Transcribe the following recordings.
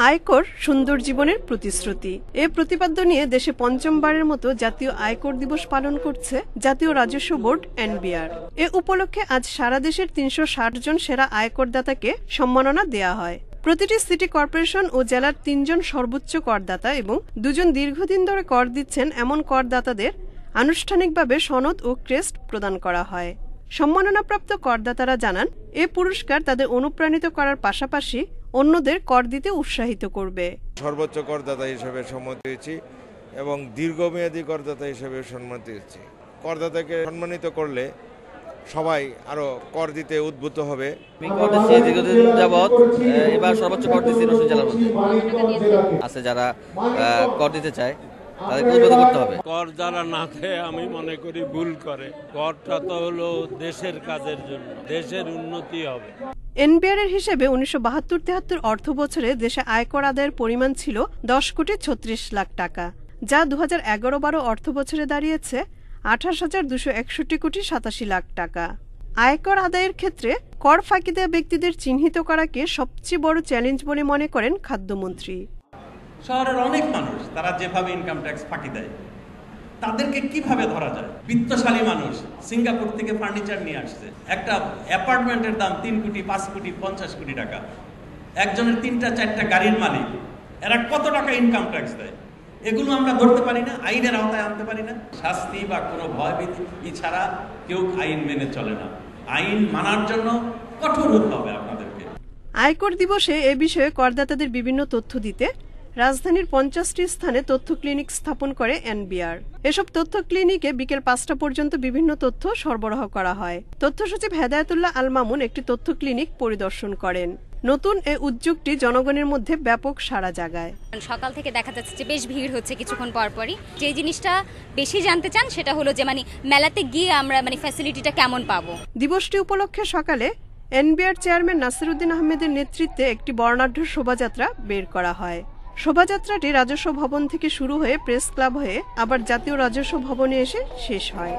আয়কর সুন্দর জীবনের প্রতিশ্রুতি এ প্রতিপাদ্য নিয়ে দেশে পঞ্চমবারের মতো জাতীয় আয়কর দিবস পালন করছে জাতীয় রাজস্ব বোর্ড এনবিআর। এ উপলক্ষে আজ সারা দেশের ৩৬০ জন সেরা আয়করদাতাকে সম্মাননা দেয়া হয়। প্রতিটি সিটি কর্পোরেশন ও জেলার ৩ জন সর্বোচ্চ করদাতা এবং ২ জন দীর্ঘদিন ধরে কর দিচ্ছেন এমন করদাতাদের আনুষ্ঠানিকভাবে সনদ ও ক্রেস্ট প্রদান করা হয়। সম্মাননাপ্রাপ্ত করদাতারা জানান, এ পুরস্কার তাদের অনুপ্রাণিত করার পাশাপাশি অন্যদের কর দিতে উৎসাহিত করবে। সর্বোচ্চ করদাতা হিসেবে সম্মানিত হয়েছি এবং দীর্ঘমেয়াদী করদাতা হিসেবে সম্মানিত হয়েছি। করদাতাকে সম্মানিত করলে সবাই আরো কর দিতে উদ্বুদ্ধ হবে। আমি কর দিচ্ছি দীর্ঘদিন যাবৎ, এবার সর্বোচ্চ কর দিচ্ছি রসুন জেলার মধ্যে আছে। যারা কর দিতে চায় তাদেরকে উদ্বুদ্ধ করতে হবে। কর যারা না দেয় আমি মনে করি ভুল করে। করটা তো হলো দেশের কাজের জন্য, দেশের উন্নতি হবে। এনবিআর এর হিসেবে ১৯৭২-৭৩ অর্থ বছরে দেশে আয়কর আদায়ের পরিমাণ ছিল ১০,৩৬,০০,০০০ টাকা, যা ২০১১-১২ অর্থ বছরে দাঁড়িয়েছে ২৮,২৬১,৮৭,০০,০০০ টাকা। আয়কর আদায়ের ক্ষেত্রে কর ফাঁকি দেওয়া ব্যক্তিদের চিহ্নিত করাকে সবচেয়ে বড় চ্যালেঞ্জ বলে মনে করেন খাদ্যমন্ত্রী। শহরের অনেক মানুষ তারা যেভাবে ইনকাম ট্যাক্স ফাঁকি দেয়, তাদেরকে কিভাবে ধরা যায়? বিত্তশালী মানুষ সিঙ্গাপুর থেকে ফার্নিচার নিয়ে আসছে, একটা অ্যাপার্টমেন্টের দাম ৩ কোটি, ৫ কোটি, ৫০ কোটি টাকা। একজনের ৩টা-৪টা গাড়ির মালিক, এরা কত টাকা ইনকাম ট্যাক্স দেয়? এগুলো আমরা ধরতে পারি না, আইনের আওতায় আনতে পারি না। শাস্তি বা কোনো ভয়ভীতি ছাড়া কেউ আইন মেনে চলে না। আইন মানার জন্য কঠোর হতে হবে আপনাদেরকে। আয়কর দিবসে এ বিষয়ে করদাতাদের বিভিন্ন তথ্য দিতে রাজধানীর ৫০টি স্থানে তথ্য ক্লিনিক স্থাপন করে এনবিআর। এসব তথ্য ক্লিনিকে বিকেল ৫টা পর্যন্ত বিভিন্ন তথ্য সরবরাহ করা হয়। তথ্য সচিব হেদায়েতুল্লাহ আল মামুন একটি তথ্য ক্লিনিক পরিদর্শন করেন। নতুন এই উদ্যোগটি জনগণের মধ্যে ব্যাপক সাড়া জাগায়। সকাল থেকে দেখা যাচ্ছে যে বেশ ভিড় হচ্ছে কিছুক্ষণ পরপরই। যে জিনিসটা বেশি জানতে চান সেটা হলো যে মেলাতে গিয়ে আমরা ফ্যাসিলিটিটা কেমন পাবো। দিবসটি উপলক্ষে সকালে এনবিআর চেয়ারম্যান নাসির উদ্দিন আহমেদের নেতৃত্বে একটি বর্ণাঢ্য শোভাযাত্রা বের করা হয়। শোভাযাত্রাটি রাজস্ব ভবন থেকে শুরু হয়ে প্রেস ক্লাব হয়ে আবার জাতীয় রাজস্ব ভবনে এসে শেষ হয়।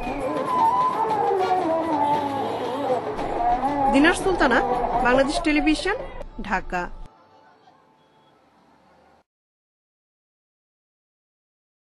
দিনার সুলতানা, বাংলাদেশ টেলিভিশন, ঢাকা।